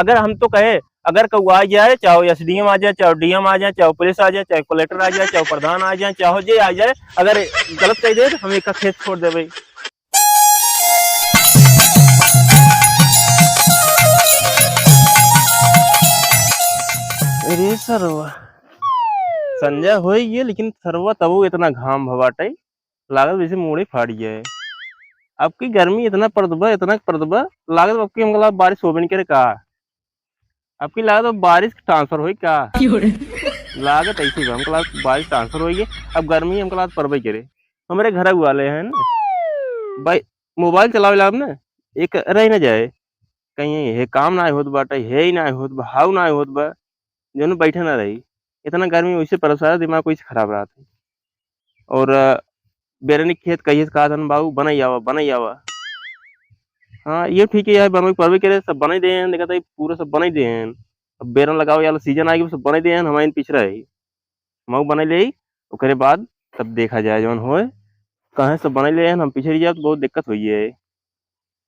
अगर हम तो कहे अगर कौ आ जाए, चाहे एसडीएम आ जाए, चाहे डीएम आ जाए, चाहे पुलिस आ जाए, चाहे कलेक्टर आ जाए, चाहे प्रधान आ जाए, चाहे जे आ जाए, अगर गलत कह दे तो हम एक खेत छोड़ दे भाई। अरे सरवा संजय हो ये, लेकिन सरवा तब इतना घाम भवाटे लागत वैसे मोड़े फाड़ गया। अब की गर्मी इतना पर्दबा लागत अब की हमला बारिश होबे नहीं करे का। अब की लागत बारिश ट्रांसफर हो का लागत ऐसी हमको बारिश ट्रांसफर होगी। अब गर्मी हमको लागत पड़बे करे। हमारे घर वाले हैं ना भाई मोबाइल चलावे ला ना एक रह न जाए कहीं हे काम ना होत बाटे, हे ही ना होत बा, हाउ ना होत बा, जो बैठे ना रही। इतना गर्मी वैसे परेशान दिमाग कोई खराब रहा था। और बेरनी खेत कहिए कहा था बाबू बनाई आवा। हाँ ये ठीक है यार, बनवे परवे करे सब बना दे देखा था पूरा सब बना दे। अब बेरन लगाओ यार सीजन आ गई सब बना दे हमारे पिछड़ा है मऊ बना ले ओकरे बाद तब देखा जाए जौन होए कहे सब बना ले हम पीछे जाए तो बहुत दिक्कत हुई है।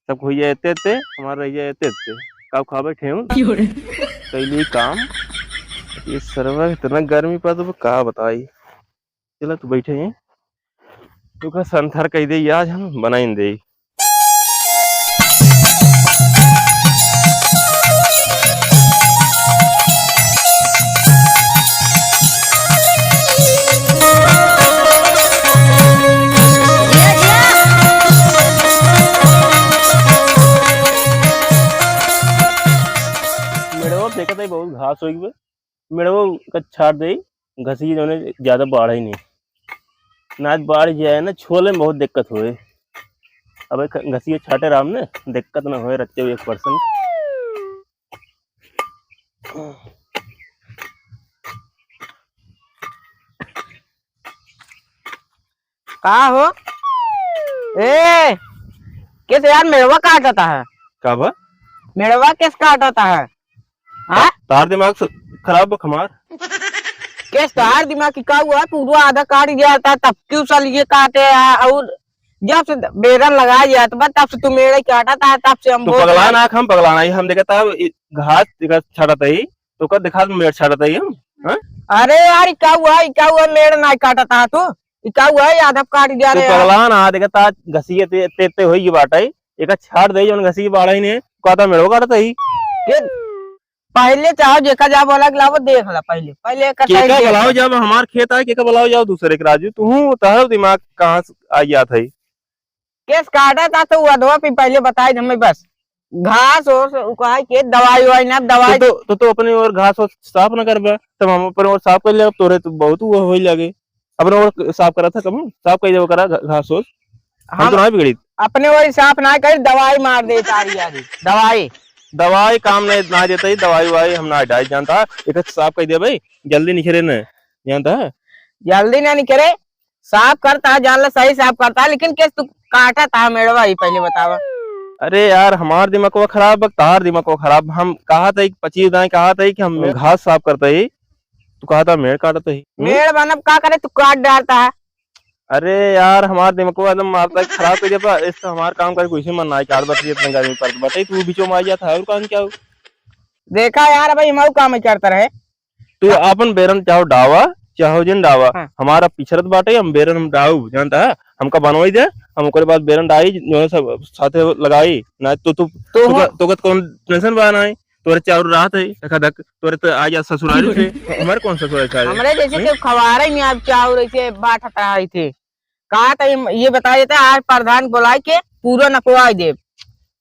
सब हो जाए एते हमारा रह जाए एते कब खा बैठे हूँ कैली काम। ये सर्वर इतना गर्मी पा तो का बताई। चला तू बैठे हैं तू का संथार कह दे आज हम बनाई दे। देखा था बहुत घास हो गई मेरे वो छाट दे घसी जो ज्यादा बाढ़ ही नहीं ना बाढ़ जाए ना छोले में बहुत दिक्कत हुए। अब घसी छाटे राम ने दिक्कत ना हो रखते हुए 1%। कहा हो ए किस यार मेड़वा काटता है का बा मेड़वा किस काटता है। हाँ तार दिमाग खराब खमार किस तार दिमाग की का हुआ पूरा आधा काट गया था तब क्यों सल ये काटे है। और जब से बेरन लगा दिया तो तब से तू मेरे काटा था तब से हम पगला ना हम पगला ना हम देखा था घास छाटा ही तो कर दिखा मेड़ छाटा ही हम। अरे यार क्या हुआ मेड़ ना काटा था तू क्या हुआ आधा काट गया रे पगला ना देखा था घसी ते होई बाटा एक छाट दे जौन घसी बाड़ा ही ने कहता मेड़ो काटता ही पहले चाहो जेका जा बोला लाओ देख ला पहले केका बुलाओ जब हमार खेत आए केका बुलाओ जाओ दूसरे के राजू तू तहर दिमाग कहाँ आ गया था केस काटा था तो अधवा पे पहले बताए हमें बस घास हो के दवाई वाई ना दवाई तो अपने और घास और साफ ना करबा तब हम अपने और साफ कर ले तोरे तो बहुत वो हो लगे अपने और साफ करा था कब साफ कर देव करा घास हो हम तो ना बिगड़ी अपने वही साफ ना कर दवाई मार दे तारी दवाई काम नहीं ना देता ही दवाई वाई हम ना डाल जानता एक साफ कर दिया भाई जल्दी निखरे न जानता जल्दी ना निकले साफ करता जान ला सही साफ करता लेकिन केस तू काटा था मेड़वा ही पहले बतावा। अरे यार हमार दिमाग को खराब तार दिमाग को खराब हम कहा था 25 दाएं कहा था कि हम घास साफ करता ही तू कहा था मेड़ काटता ही मेड़ बनब का करे तू काट डालता है। अरे यार हमारे दिमाग को एकदम मारता है खराब कर दिया इससे हमारा काम कर कोई मन ना काट बता इतना गर्मी पर बताई तू बीचों में आ गया था और काम क्या हो देखा यार भाई मऊ काम करता रहे तू अपन बेरन चाहो डावा चाहो जिन डावा हमारा पिछड़त बाटे हम बेरन हम डाऊ जानता है हमका बनवाई दे हम ओकरे बाद बेरन डाई जो सब साथे लगाई ना तो कौन टेंशन बनाई तोरे चार रात है देखा धक तोरे तो आ जा ससुराल से हमारे कौन ससुराल से हमरे जैसे के खवारे में आप चाव ऐसे बाट हटा आई थे कहा था ये बता देता आज प्रधान बुलाए के पूरा नकवाई दे।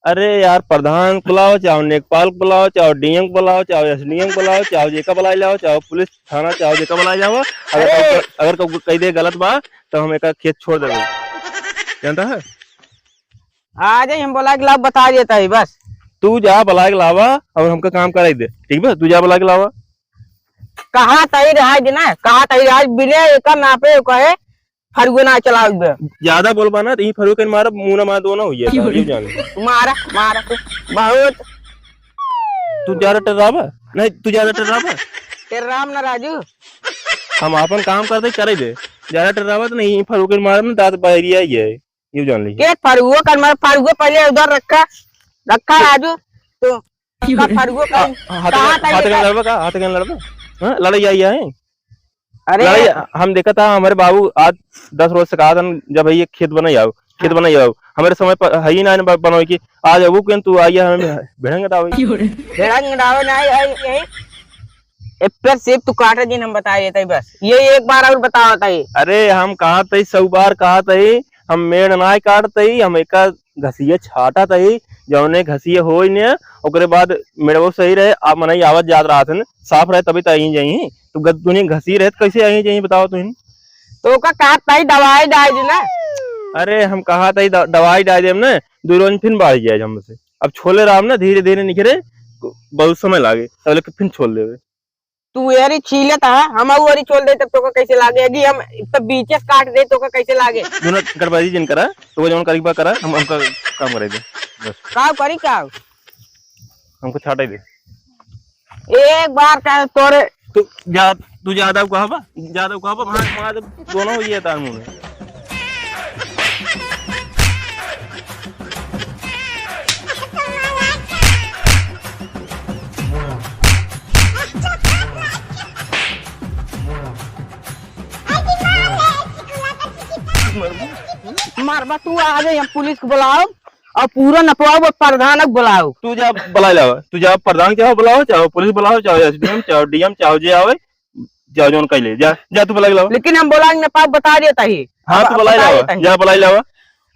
अरे यार प्रधान बुलाओ चाहे नेकपाल बुलाओ चाहे डीएम बुलाओ चाहे एसडीएम बुलाओ चाहे जेका बुलाई जाओ चाहे पुलिस थाना चाहे जेका बुलाई जाओ अगर कह दे गलत बात तो हम एक खेत छोड़ देंगे जानता है। आज हम बुला के लाभ बता देता है बस तू जा बुला के लावा और हमका काम कराई दे ठीक है तू जा बुला के लावा कहा तई रहा ना कहा तई रहा बिना एक नापे कहे फरगुना चलाओ ज्यादा बोल पाना तो फरू के मारा मुंह ना मार दो ना हुई ये जान मारा मारा तू बहुत तू ज्यादा टर्रावा नहीं तू ज्यादा टर्रावा तेरे राम ना राजू हम अपन काम करते करे दे ज्यादा टर्रावा तो नहीं फरू के मारा ना दांत बाहरी आई है ये जान ली के फरुओ कर मार फरुओ पहले उधर रखा राजू तो का फरुआ का हाथ के लड़बा का हाथ के लड़बा हाँ लड़ाई आई है अरे लड़ाई हम देखा था हमारे बाबू आज 10 रोज से कहा था जब ये खेत बनाई आओ खेत बनाई आओ हमारे समय पर है ही ना बनाओ कि आज अब क्यों तू आई हमें भिड़ेंगे दावे भेड़ंग डावे ना यही फिर सिर्फ तू काटे दिन हम बताए थे बस ये एक बार और बताओ था अरे हम कहा थे 100 बार कहा थे हम मेड़ ना काटते हम एक घसिया छाटा थे जौने घसिया हो ने ओकरे बाद मेड़ो सही रहे आप मनाई आवत याद रहा था साफ रहे तभी तो आई जाइए तो दुनिया घसी रहे तो कैसे आई जाइए बताओ तुम तो का काटता ही दवाई डाल दी ना अरे हम कहा था दवाई डाल देम ना 2 रोज फिर बाढ़ जाए हमसे अब छोले राम ना धीरे धीरे निकले बहुत समय लागे तब लेके फिर छोड़ देवे तू यारी छीले था हम औरी छोड़ दे तब तो का कैसे लागेगी हम तब बीचे काट दे तो का कैसे लागे दोनों करबाजी जिन करा तो वो जौन करीबा करा हम हमका काम करे दे बस का करी का हमको छाटे दे एक बार का तोरे तू ज्यादा कहा वहां दोनों हुई है तार मुंह में मारबा तू आ जाए हम पुलिस को बुलाओ और पूरा नपवाओ प्रधान को बुलाओ तू जा बुला लावा तू जा प्रधान चाहो बुलाओ चाहो पुलिस बुलाओ चाहो एसडीएम चाहो डीएम चाहो जे आवे जा जोन कह ले जा जा तू बुला लावा लेकिन हम बोला नपाव बता देता ही हाँ तू बुला लावा जा बुला लावा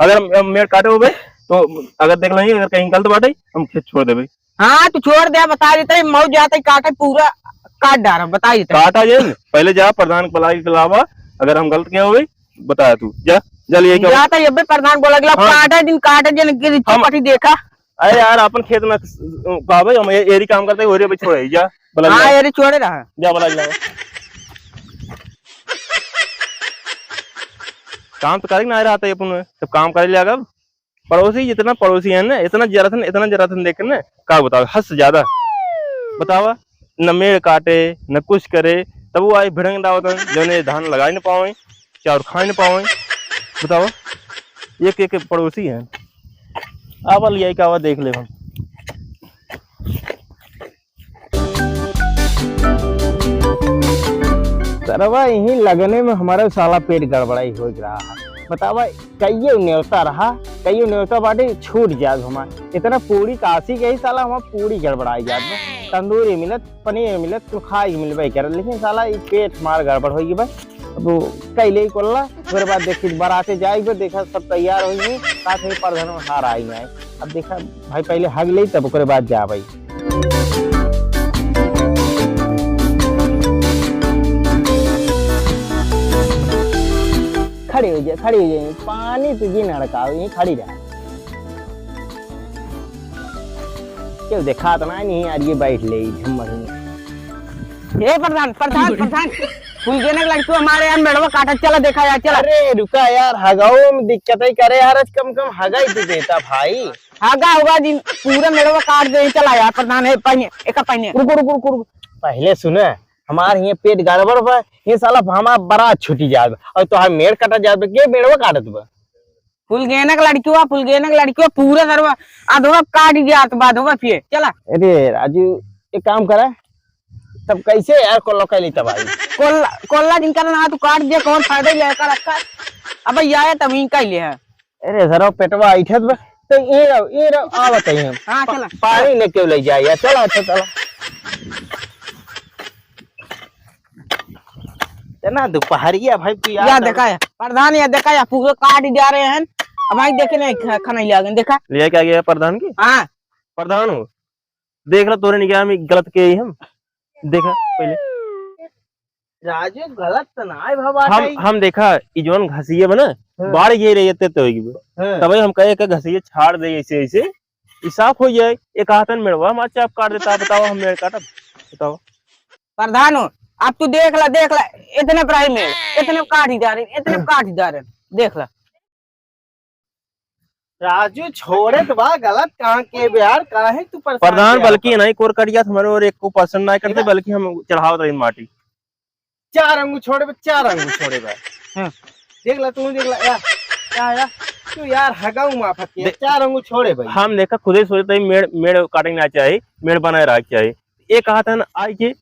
अगर मेरे काटे हो गए तो अगर देख लेंगे अगर कहीं गलत बाटे हम खेत छोड़ देवे हाँ तू छोड़ दे बता देता मऊ जाता काटे पूरा काट डाल बता देता काटा जाए पहले जा प्रधान को बुला के लावा अगर हम गलत क्या हो गई बताया तू जा चलिए क्या जाता ये प्रधान बोला काटे दिन काटे दिन पटी देखा अरे यार अपन खेत में कहा हम एरी काम करते हो रे छोड़े जा बुला हाँ एरी छोड़े रहा जा बुला लावा काम तो करेंगे ना रहा था अपन सब काम कर लिया अगर पड़ोसी जितना पड़ोसी है ना इतना जराथन देख ना का बताओ हद से ज्यादा बतावा न मेड़ काटे न कुछ करे तब वो आए भिड़ंग दावत जो धान लगा नहीं पाओ चाउर खा नहीं पाओ बताओ एक एक पड़ोसी है आवल यही का देख ले हम सरवा यही लगने में हमारा साला पेट गड़बड़ाई हो रहा है बतावा कई न्योता रहा कई न्योता बाटे छूट जात हमार इतना पूरी काशी के ही साला हमार पूरी गड़बड़ाई जात बा तंदूरी मिलत पनीर मिलत तो खाई मिलबे कर लेकिन साला ई पेट मार गड़बड़ होई बा अब कैले ही कोल्ला फिर बाद देखी बराते जाएगी देखा सब तैयार होई साथ में प्रधान में हार आई है अब देखा भाई पहले हग ले तब ओकरे बाद जा भाई खड़ी हो जाए पानी तुझे नड़काओ यहीं खड़ी रहा क्यों देखा तो नहीं यार ये बैठ ले ये प्रधान फूल देने लग तू हमारे यार मेड़वा काटा चला देखा यार चला अरे रुका यार हगाओ में दिक्कत ही करे यार कम हगा ही तू देता भाई हगा होगा दिन पूरा मेड़वा काट दे चला यार प्रधान है पहने रुको पहले सुने हमारे यहाँ पेट गड़बड़ बा ये साला हमारा बड़ा छुटी जाए और तो हम मेड़ कटा जाए के मेड़वा काटत बा फुल गेनक लड़कियों पूरा सरवा अधवा काट जात बाधवा फिर चला अरे राजू एक काम करा तब कैसे यार कोल्ला कैली तब आई कोल्ला जिनका ना तू काट दे कौन फायदा लेकर रखा अब आया तब ही कैले है अरे सर पेटवा ऐठत बा तो ये रहो आ बताइए हां चला पानी लेके ले जाए यार चला अच्छा चला ना दोपहरिया भाई तू यार देखा प्रधान या देखा या पूरा काट जा रहे हैं अब भाई देखे नहीं खाना लिया देखा लिया क्या गया प्रधान की हाँ प्रधान हो देख लो तोरे निगाह में गलत के हम देखा पहले राजू गलत तो ना है बाबा हम देखा ई जोन घसिए बना बाढ़ ये रही तो होगी तभी हम कहे कि घसिए छाड़ दे ऐसे ऐसे साफ हो जाए एक हाथन मेड़वा हम अच्छा आप काट देता बताओ हम मेड़ काटब बताओ प्रधान हो अब तू देख ला इतने प्राइम में इतने काट ही जा रहे देख ला राजू छोड़े तो बा गलत कहाँ के बिहार कहाँ है तू प्रधान बल्कि नहीं कोर कटिया हमारे और एक को पसंद नहीं करते बल्कि हम चढ़ावत रही माटी 4 अंगू छोड़े बा देख ला तू देख ला या तू यार हगाऊ माफत के चार अंगू छोड़े भाई। हम देखा खुद ही सोचते मेड़ मेड़ काटे ना चाहिए, मेड़ बनाए रख चाहिए। ये कहा था ना आज के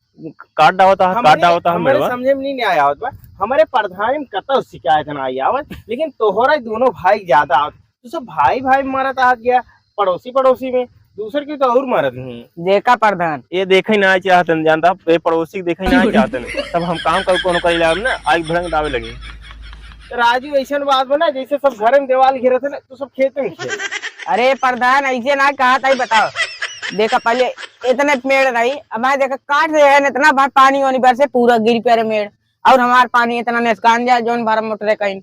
काट डावता हम हमारे मेड़वा। समझे में नहीं आया होत बा। हमारे प्रधान में कतौ शिकायत ना आई आवत, लेकिन तोहरा दोनों भाई ज्यादा आवत। तू सब भाई भाई मारत आ गया, पड़ोसी में दूसर की तो और मारत नहीं। देखा प्रधान ये देखे ही ना चाहते जानता, ये पड़ोसी देखे ही ना चाहते। तब हम काम कर कोनो कर ना आज भड़ंग डावे लगे। राजू ऐसा बात बना जैसे सब घर में देवाल घेरे थे ना, तो सब खेत में खेल। अरे प्रधान ऐसे ना कहा था, बताओ देखा पहले इतने पेड़ रही, अब मैं देखा काट रहे हैं इतना बार पानी होने पर से पूरा गिर पे मेड़, और हमारा पानी इतना नुकसान जाए जो भर मोटरे कहीं।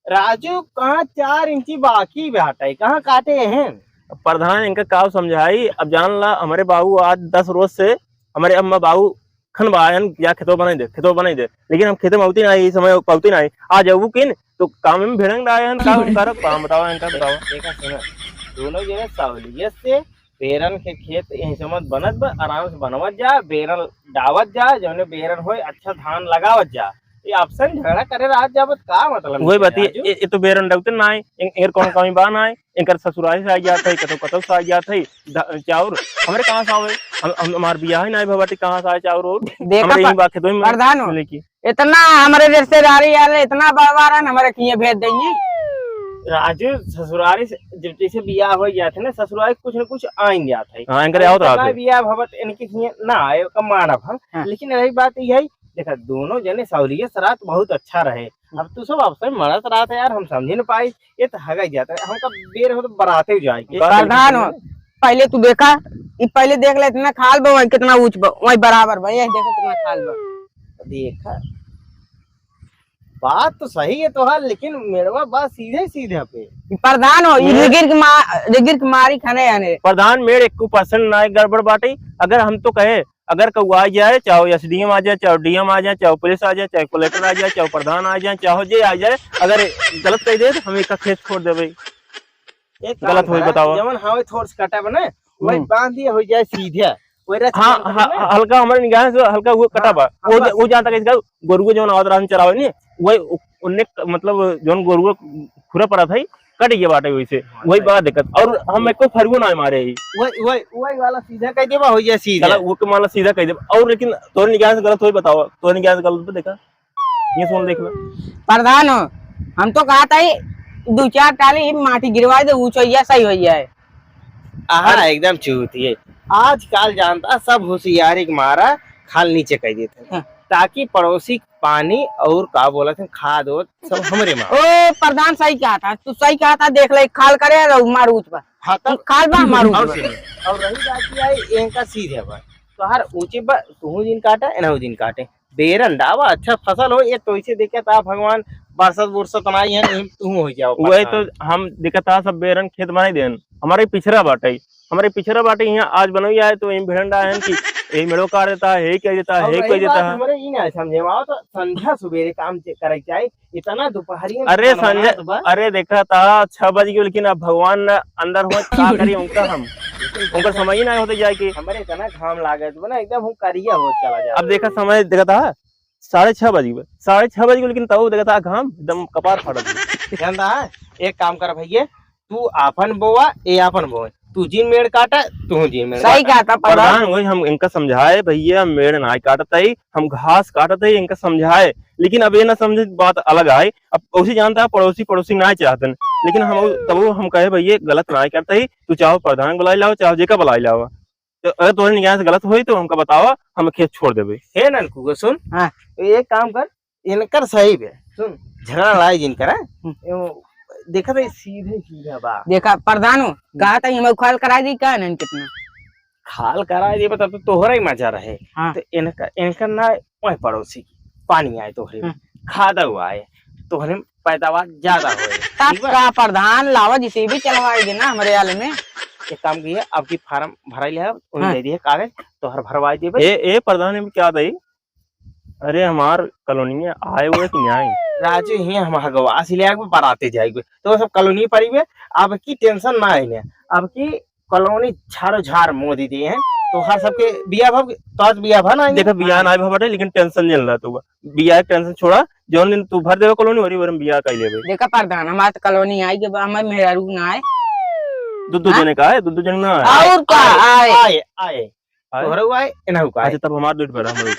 राजू कहाँ 4 इंची बाकी बैठा है, कहाँ काटे हैं। प्रधान इनका काव समझाई। अब जान ला हमारे बाबू आज 10 रोज से हमारे अम्मा बाबू खन बायन या खेतों बनाई दे, लेकिन हम खेतों में होती नहीं, समय पौती नहीं आ जाऊ किन तो काम में भिड़ंग डाए हैं। काम बताओ इनका बताओ। देखा सुना, दोनों जने सहूलियत से बेरन के खेत यही समझ बनत बा, आराम से बनवत जा, बेरन डावत जा, जौने बेरन होए अच्छा धान लगावत जा। ये ऑप्शन झगड़ा करे रात जावत का मतलब। वही बात ये तो बेरन डगते ना है, इनकर कौन कमी बा ना है, इनकर ससुराल से आ जात है, कतो से आ जात है चाउर। हमारे कहां से आवे, हम हमार बियाह ही नहीं भवाटी, कहां से आए चाउर। और देखा यही बात है प्रधान हो, लेकिन इतना हमारे रिश्तेदारी यार इतना बड़ा हमारे किए भेज देंगे। राजू ससुरारी से जब जैसे बियाह हो जाते ना, ससुरारी कुछ न कुछ आइन जाता है। हां इनकर आओ तो आते बियाह भवत इनके किए ना आए का मानव हम। हाँ। लेकिन रही बात ये है, देखा दोनों जने सहूलियत सरात बहुत अच्छा रहे। अब तू सब आपसे मरत रात है यार, हम समझे न पाई। ये तो हगा जाता है, हमका बेर हो तो बराते जाएगी। प्रधान हो पहले तू देखा, ये पहले देख ले इतना खाल बा वही कितना ऊंच बा, वही बराबर भाई देखा कितना खाल बा। देखा बात तो सही है तो, लेकिन मेरवा बात सीधे पे। प्रधान हो रिगिर की मारी खाने आने। प्रधान मेड़ 1% ना गड़बड़ बाटे। अगर हम तो कहे अगर कौ आ जाए, चाहे एसडीएम आ जाए, चाहे डीएम आ जाए, चाहे पुलिस आ जाए, चाहे कलेक्टर आ जाए, चाहे प्रधान आ जाए, चाहे जे आ जाए, अगर गलत कह दे तो हम एक खेत छोड़ देवे। गलत हो बताओ। जवन हवे थोड़ से कटा बने वही बांध दिया हो जाए सीधे। हाँ हल्का हमारे निगाह से हल्का वो कटा बा, वो जहाँ तक इसका गोरु जो आदरान चरावे नहीं वही उन्ने मतलब जो गोरु खुरा पड़ा था कट गया बाटे वैसे, वही बड़ा दिक्कत। और हम एक फरगो ना मारे ही वही वाला सीधा कह देबा हो जाए सीधा, वो के माला सीधा कह दे। और लेकिन तोरे निगाह से गलत हो बताओ, तोरे निगाह से गलत देखा ये सुन देख लो। प्रधान हो हम तो कहा था 2-4 टाली माटी गिरवा दे ऊंचा सही हो जाए। हाँ एकदम चूती है। आजकल जानता सब होशियारी के मारा खाल नीचे कह देते हैं, ताकि पड़ोसी पानी और का बोला थे खाद और सब हमरे मार। ओ प्रधान सही कहा था, तू सही कहा था, देख ले खाल करे मार ऊंच पर। हाँ तब खाल बा मारू और रही जाती है इनका सीधे पर तो हर ऊंचे पर तू दिन काटा एना दिन काटे बेरन डावा अच्छा फसल हो। ये तो इसे देखे था भगवान बरसत बनाई है तू हो जाओ। वही तो हम दिक्कत सब बेरन खेत बनाई देन हमारे पिछड़ा बाटे यहाँ आज बनोई आए तो यही भिड़ंडा है कि यही मेड़ो काट देता है, यही कह देता है, यही कह देता है। हमारे ई ना समझे माओ तो संध्या सुबेरे काम करे चाहिए, इतना दोपहरी में। अरे संजय अरे देखा था 6 बज गए, लेकिन अब भगवान अंदर हो का करी उनका हम उनका समय ही ना होते जाए कि हमारे इतना घाम लागत बना एकदम हम करिया हो चला जाए। अब देखा समय देखा था 6:30 बज गए, 6:30 बज गए, लेकिन तब देखा था घाम एकदम कपार फाड़ जानता है। एक काम कर भैया, तू आपन बोआ ए आपन बोए, तू जिन मेड़ काटा तू जिन मेड़ सही कहा था प्रधान। वही हम इनका समझाए भैया मेड़ ना काटता ही, हम घास काटते ही इनका समझाए, लेकिन अब ये ना समझे बात अलग आए। अब उसी जानता है पड़ोसी ना चाहते, लेकिन हम तब हम कहे भैया गलत ना करता ही, तू चाहो प्रधान बुलाई लाओ चाहो जेका बुलाई लाओ, तो अगर तुम्हारी निगाह से गलत हुई तो हमका बताओ, हम खेत छोड़ देवे। हे ननकू सुन, हाँ एक काम कर, इनकर सही बे सुन, झगड़ा लड़ाई जिन करा देखा था सीधा बा। देखा प्रधान हो कहा था हम खाल करा दी का न कितना खाल करा दे बता तो तोहरा ही मजा रहे। हाँ। तो इनका ना वही पड़ोसी की पानी आए तोहरे में, खादा हुआ आए तोहरे में पैदावार ज्यादा होए। तब का प्रधान लावा जिसे भी चलवाई देना हमारे आले में। एक काम किया, आपकी फार्म भराई ले उन्हें दे दिए कागज तो हर भरवाई दे। ए प्रधान में क्या दई, अरे हमार कॉलोनी में आए हुए कि नहीं राजू ही हम हगवास ले बराते जाएंगे तो सब कॉलोनी पड़ी में। अब की टेंशन ना है, अब की कॉलोनी झाड़ो झाड़ मोदी दिए हैं तो हर सबके बिया भव तो बिया भा ना देखा बिया ना भटे लेकिन टेंशन नहीं रहा तू बिया के टेंशन छोड़ा जौन दिन तू भर देवे कॉलोनी वरी वरम बिया कई लेबे देखा प्रधान हमारे तो कॉलोनी आई के हमारे मेहरारू ना आए दो जने का है दो जने ना है और का आए आए आए तोहरा आए एना का अच्छा तब हमार डेट भरा हम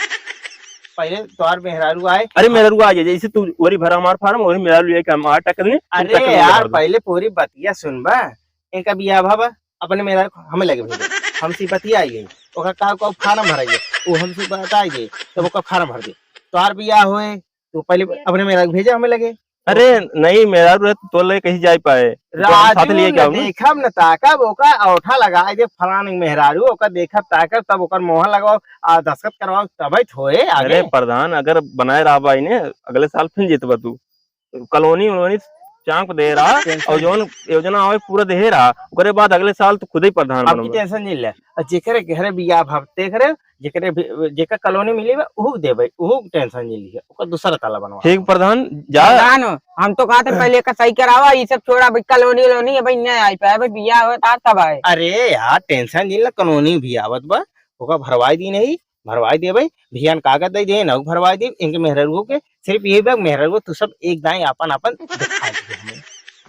पहले तोहर मेहरारू आए अरे मेहरारू आ जाए जैसे तू वरी भरा हमार फार्म वरी मेहरारू लेके हम 8 टका ने अरे यार पहले पूरी बतिया सुनबा इनका बिया भाबा अपने मेहरारू हमें लगे भेजे हमसे बतिया आई गई ओका का फार्म भराइए वो हमसे बताई गई तब ओका फार्म भर दे तोहर बिया होए तो पहले अपने मेहरारू भेजे हमें लगे अरे नहीं मेहरारू तो ले कहीं जा पाए साथ लिए क्या देखब न ताकब ओका औठा लगाए जे फलान मेहरारू ओका देखब ताकब तब ओकर मोहर लगाओ आ दस्तखत करवाओ तब होए अरे प्रधान अगर बनाए रहा भाई ने अगले साल फिर जीतबा तू कॉलोनी उलोनी चांक दे रहा और जोन योजना आवे पूरा दे रहा ओकरे बाद अगले साल तो खुद ही प्रधान बनबा आपकी टेंशन नहीं ले जेकरे घरे बिया भवते करे जेकरे जेका कॉलोनी मिली बा ओहू देबे ओहू टेंशन नहीं ली ओका दूसरा ताला बनवा ठीक प्रधान जा प्रधान हम तो कहते पहले का सही करावा ये सब छोड़ा भाई कॉलोनी लोनी भाई नहीं आई पाए भाई बिया हो तार तब आए अरे यार टेंशन नहीं ले कॉलोनी भी आवत बा ओका भरवाई दी नहीं भरवाई दे भाई भैया कागज दे दे ना भरवाई दे इनके मेहरारू के सिर्फ ये बैग मेहरारू तू सब एक दाई अपन अपन दिखा दे हमें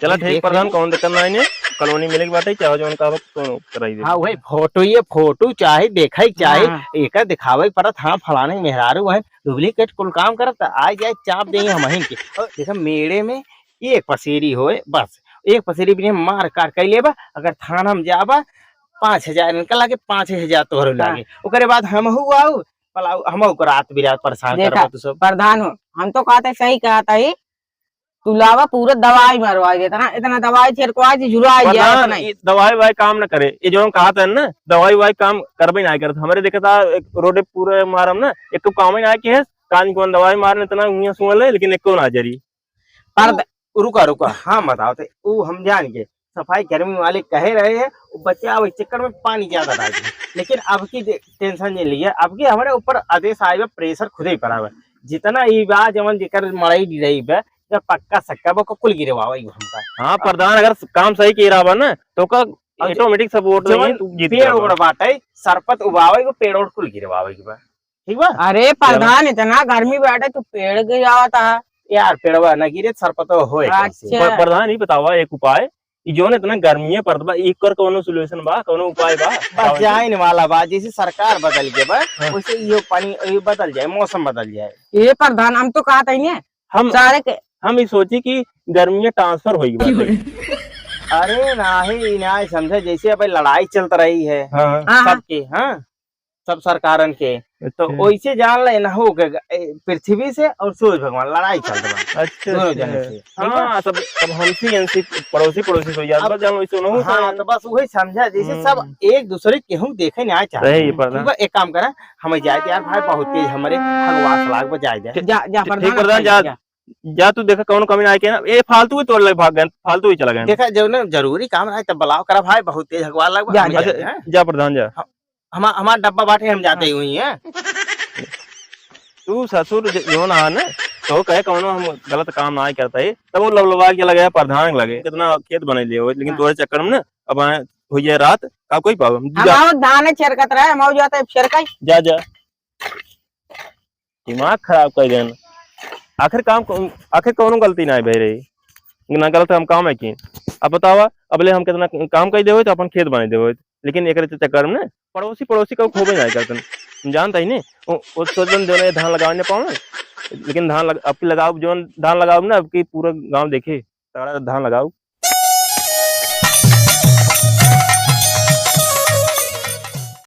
चला ठीक प्रधान कौन दिक्कत ना है कॉलोनी मिले के बाटे चाहे जोन का तो कराई दे हां वही फोटो ये फोटो चाहे देखई चाहे एक दिखावे परत हां फलाने मेहरारू है डुप्लीकेट कुल काम करत आ जाए चाप देई हम ही के देखा मेड़े में एक पसेरी होए बस एक पसेरी भी मार काट कर लेबा अगर थाना में जाबा 5000 इनका लागे 5000 तोहर लागे ओकरे बाद हम आओ पलाऊ हम रात बिरात परेशान करबा तू सब प्रधान हो हम तो कहते सही कहता ही तू लावा पूरा दवाई मरवाई देता ना इतना दवाई छिड़कवाई थी झुराई गया नहीं दवाई वाई काम न करे ये जो कहा था ना दवाई वाई काम करबे ना करता हमारे देखा था रोडे पूरे मारम ना एक काम ही ना कि है कान कौन दवाई मारने इतना उंगलियां सुन ले लेकिन एक ना जरी रुका रुका हाँ बताओ वो हम जान के सफाई कर्मी वाले कह रहे हैं बच्चा चक्कर में पानी ज्यादा डाल लेकिन अब की टेंशन नहीं लिया अब की हमारे ऊपर आदेश आए प्रेशर खुद ही पड़ा हुआ जितना ई बा जवन जेकर मड़ई दी रही बा जब पक्का सक्का वो कुल गिरवा हमका हाँ प्रधान अगर काम सही किए रहा ना तो का ऑटोमेटिक सपोर्ट पेड़ उड़ बाटे सरपत उबावे को पेड़ उड़ कुल गिरवावे के बा ठीक बा अरे प्रधान इतना गर्मी बैठे तू पेड़ गिरावा था यार पेड़वा न गिरे सरपत होए प्रधान ही बतावा एक उपाय जो ने इतना गर्मी है पड़ता एक कर कोनो सॉल्यूशन बा कोनो उपाय बा बस जाए वाला बा जैसे सरकार बदल के बा वैसे ये पानी बदल जाए मौसम बदल जाए ये प्रधान हम तो कहते ही हम सारे हम ये सोची कि गर्मी ट्रांसफर होगी अरे नहीं ना समझे जैसे अब लड़ाई चलत रही है सबके हाँ सब सरकारन के तो वैसे जान ले ना हो पृथ्वी से और सूरज भगवान लड़ाई चल रहा अच्छा दोनों जने से हाँ सब हमसी पड़ोसी हो जाता जान वैसे न हाँ तो बस वही समझा जैसे सब एक दूसरे केहू देखे ना चाहे एक काम करा हमें जाए यार भाई बहुत तेज हमारे भगवान लाग बजाए जाए जा तू देखा कौन कमी आए के ना ये फालतू ही तोड़ लगे भाग गए फालतू ही चला गया देखा जब ना जरूरी काम है तब बुलाओ करा भाई बहुत तेज भगवान लाग जा प्रधान जा हमारा डब्बा बांटे हम जाते हुई हैं तू ससुर जो ना ना तो कहे कौनो हम गलत काम ना करता है तब वो लबलबा के लगे प्रधान लगे कितना खेत बने लिए लेकिन तोरे चक्कर में ना अब हो जाए रात का कोई पाव धान छिड़कत रहे हम जाते छिड़काई जा जा दिमाग खराब कर देना आखिर कौनो गलती ना भाई रही ना गलत हम काम है की अब बतावा अबले हम कितना काम कर दे तो अपन खेत बने दे लेकिन एक चक्कर में पड़ोसी को खोबे ना करते जानता ही नहीं वो सोचन जो धान लगा नहीं पाओ लेकिन धान अब की लगाओ जो धान लगाओ ना अब की पूरा गांव देखे धान लगाओ